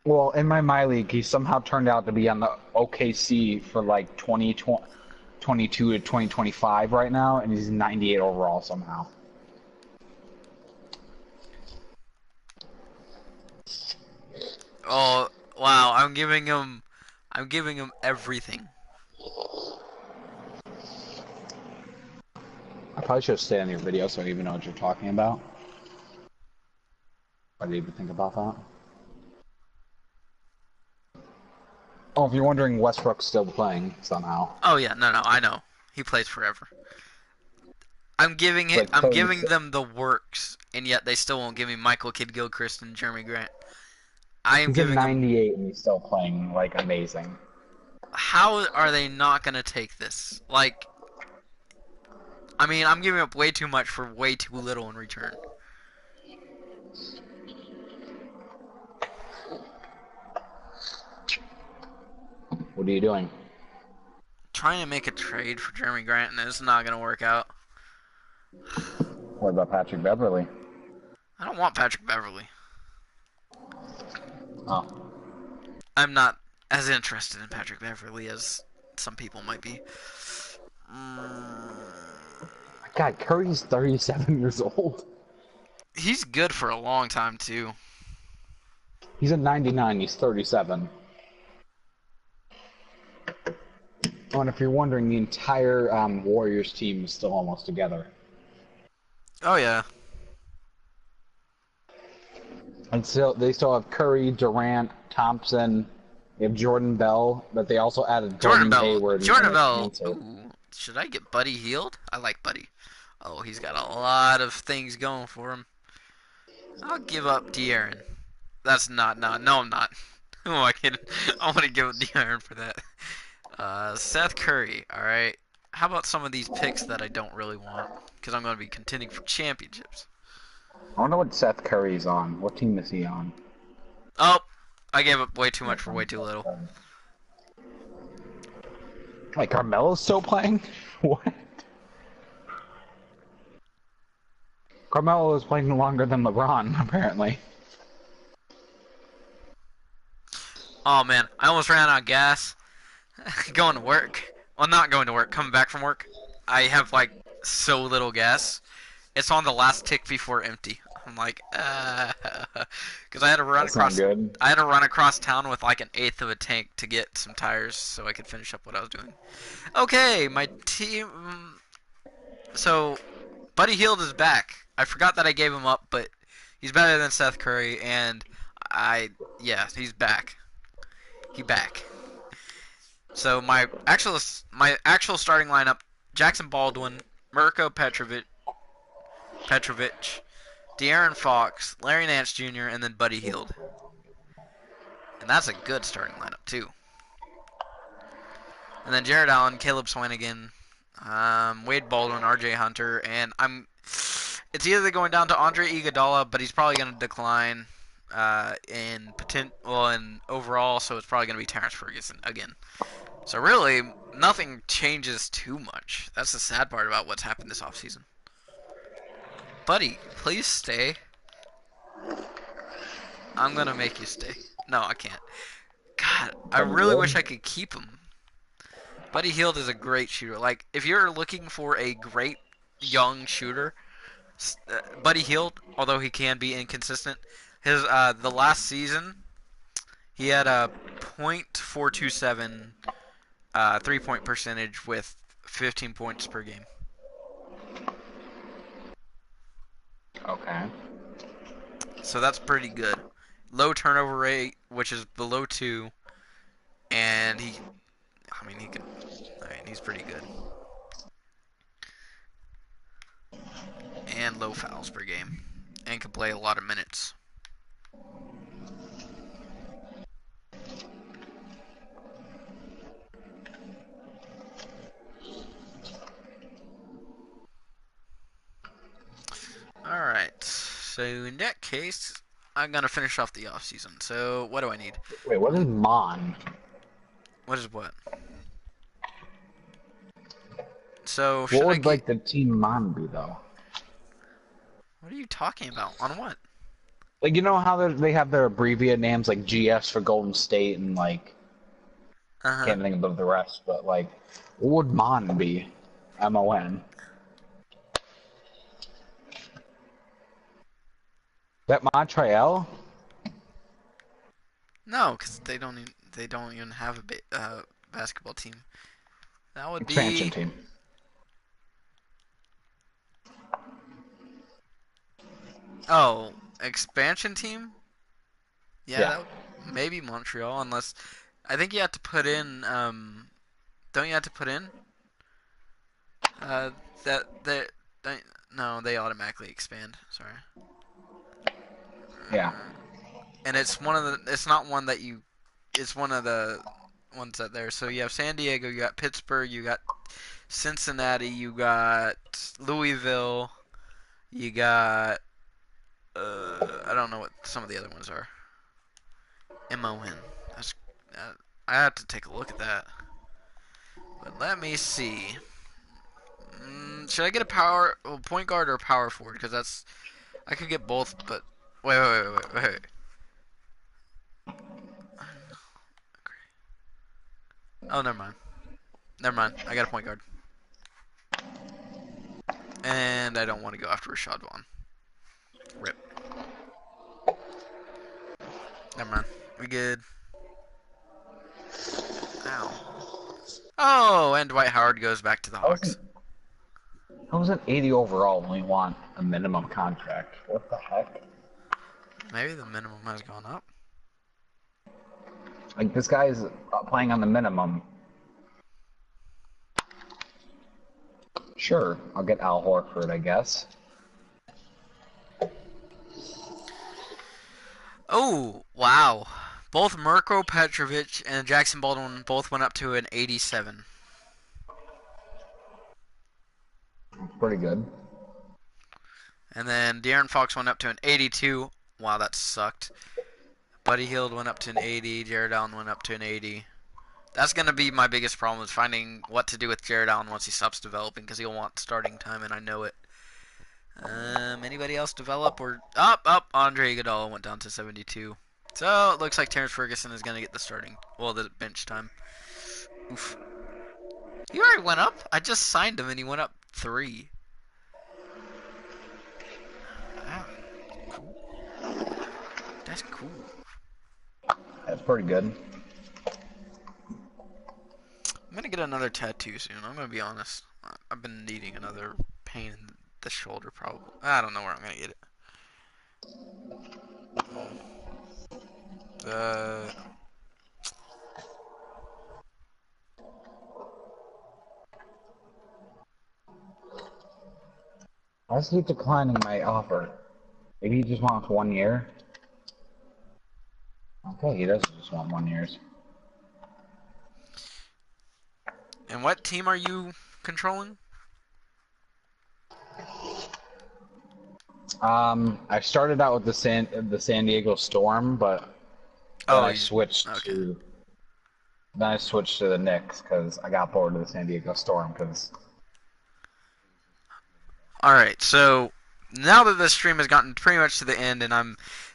Speaker 2: Well, in my league, he somehow turned out to be on the OKC for like 2022 to 2025 right now, and he's 98 overall somehow.
Speaker 1: oh wow, I'm giving him everything.
Speaker 2: I probably should have stayed on your video so I even know what you're talking about. I didn't even think about that. Oh, if you're wondering, Westbrook's still playing somehow.
Speaker 1: Oh yeah, no, I know. He plays forever.
Speaker 2: It's like
Speaker 1: I'm giving
Speaker 2: 36.
Speaker 1: them the works, and yet they still won't give me Michael Kidd Gilchrist and Jeremy Grant. I am
Speaker 2: He's a
Speaker 1: giving them.
Speaker 2: 98 and he's still playing like amazing.
Speaker 1: How are they not gonna take this? Like, I mean, I'm giving up way too much for way too little in return.
Speaker 2: What are you doing?
Speaker 1: Trying to make a trade for Jeremy Grant, and it's not gonna work out.
Speaker 2: What about Patrick Beverly?
Speaker 1: I don't want Patrick Beverly.
Speaker 2: Oh.
Speaker 1: I'm not as interested in Patrick Beverly as some people might be.
Speaker 2: God, Curry's 37 years old.
Speaker 1: He's good for a long time too.
Speaker 2: He's a 99, he's 37. Oh, and if you're wondering, the entire Warriors team is still almost together.
Speaker 1: Oh yeah,
Speaker 2: And still, they still have Curry, Durant, Thompson. They have Jordan Bell, but they also added
Speaker 1: Jordan
Speaker 2: Gordon
Speaker 1: Bell.
Speaker 2: Hayward and
Speaker 1: Jordan
Speaker 2: Enes
Speaker 1: Bell.
Speaker 2: Kanter.
Speaker 1: Ooh, should I get Buddy healed? I like Buddy. Oh, he's got a lot of things going for him. I'll give up De'Aaron. That's not no. I'm not. Who am I kidding? I want to give up De'Aaron for that. Seth Curry. All right. How about some of these picks that I don't really want? Because I'm going to be contending for championships.
Speaker 2: I wonder what Seth Curry's on. What team is he on?
Speaker 1: Oh, I gave up way too much for way too little.
Speaker 2: Like, Carmelo's still playing? What? Carmelo is playing longer than LeBron, apparently.
Speaker 1: Oh man, I almost ran out of gas going to work. Well, not going to work, coming back from work. I have like so little gas. It's on the last tick before empty. I'm like, because I had to run
Speaker 2: That's not
Speaker 1: across.
Speaker 2: good.
Speaker 1: I had to run across town with like an eighth of a tank to get some tires so I could finish up what I was doing. Okay, my team. So, Buddy Hield is back. I forgot that I gave him up, but he's better than Seth Curry, and yeah, he's back. He back. So my actual starting lineup: Jackson Baldwin, Mirko Petrovic, De'Aaron Fox, Larry Nance Jr., and then Buddy Hield. And that's a good starting lineup too. And then Jared Allen, Caleb Swanigan, Wade Baldwin, R.J. Hunter, and it's either going down to Andre Iguodala, but he's probably going to decline in overall, so it's probably going to be Terrence Ferguson again. So really, nothing changes too much. That's the sad part about what's happened this offseason. Buddy, please stay. I'm gonna make you stay. No, I can't. God, I
Speaker 2: Buddy
Speaker 1: really wish
Speaker 2: Hield.
Speaker 1: I could keep him. Buddy Hield is a great shooter. Like, if you're looking for a great young shooter, Buddy Hield, although he can be inconsistent, his the last season he had a .427 3-point percentage with 15 points per game.
Speaker 2: Okay.
Speaker 1: So that's pretty good. Low turnover rate, which is below 2, and he's pretty good. And low fouls per game, and can play a lot of minutes. Alright, so in that case, I'm going to finish off the off season. So what do I need?
Speaker 2: Wait, what is Mon?
Speaker 1: What is what? So
Speaker 2: What
Speaker 1: should I
Speaker 2: would
Speaker 1: get...
Speaker 2: like the team Mon be though?
Speaker 1: What are you talking about? On what?
Speaker 2: Like you know how they have their abbreviated names like GS for Golden State and like
Speaker 1: Uh-huh.
Speaker 2: can't think of the rest, but like what would Mon be? MON. That Montreal
Speaker 1: No, because they don't even have a basketball team. That would
Speaker 2: expansion
Speaker 1: be...
Speaker 2: team.
Speaker 1: Oh, expansion team? Yeah,
Speaker 2: Yeah.
Speaker 1: that maybe Montreal, unless... I think you have to put in, don't you have to put in? Uh, that, no, they automatically expand. Sorry.
Speaker 2: Yeah.
Speaker 1: And it's it's not one that you, it's one of the ones that there. So you have San Diego, you got Pittsburgh, you got Cincinnati, you got Louisville, you got, I don't know what some of the other ones are. MON. That's, I have to take a look at that. But let me see. Should I get point guard or power forward? Because I could get both, but wait. Oh, never mind. Never mind. I got a point guard, and I don't want to go after Rashad Vaughn. Rip. Never mind. We good. Ow. Oh, and Dwight Howard goes back to the Hawks.
Speaker 2: How was an 80 overall when we want a minimum contract? What the heck?
Speaker 1: Maybe the minimum has gone up.
Speaker 2: Like this guy's playing on the minimum. Sure, I'll get Al Horford, I guess.
Speaker 1: Oh, wow. Both Mirko Petrovic and Jackson Baldwin both went up to an 87.
Speaker 2: Pretty good.
Speaker 1: And then De'Aaron Fox went up to an 82. Wow, that sucked. Buddy Hield went up to an 80. Jared Allen went up to an 80. That's going to be my biggest problem is finding what to do with Jared Allen once he stops developing because he'll want starting time, and I know it. Anybody else develop? Or Andre Iguodala went down to 72. So it looks like Terrence Ferguson is going to get the the bench time. Oof. He already went up? I just signed him and he went up 3. Ah, cool. That's cool.
Speaker 2: That's pretty good.
Speaker 1: I'm gonna get another tattoo soon. I'm gonna be honest. I've been needing another pain in the shoulder, probably. I don't know where I'm gonna get it. Uh,
Speaker 2: Why is he declining my offer? Maybe he just wants 1 year. Okay, he does just want 1 years.
Speaker 1: and what team are you controlling?
Speaker 2: I started out with the San Diego Storm, but then
Speaker 1: Oh,
Speaker 2: I switched
Speaker 1: okay.
Speaker 2: to the Knicks because I got bored of the San Diego Storm because
Speaker 1: All right. So now that the stream has gotten pretty much to the end, and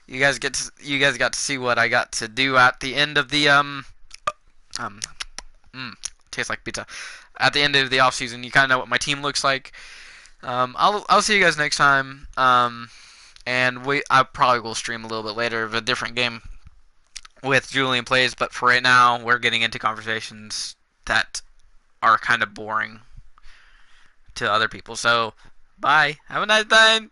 Speaker 1: you guys got to see what I got to do at the end of the um mm, tastes like pizza. At the end of the off season, you kind of know what my team looks like. I'll see you guys next time. And I probably will stream a little bit later of a different game with Julian plays, but for right now, we're getting into conversations that are kind of boring to other people. So, bye. Have a nice time.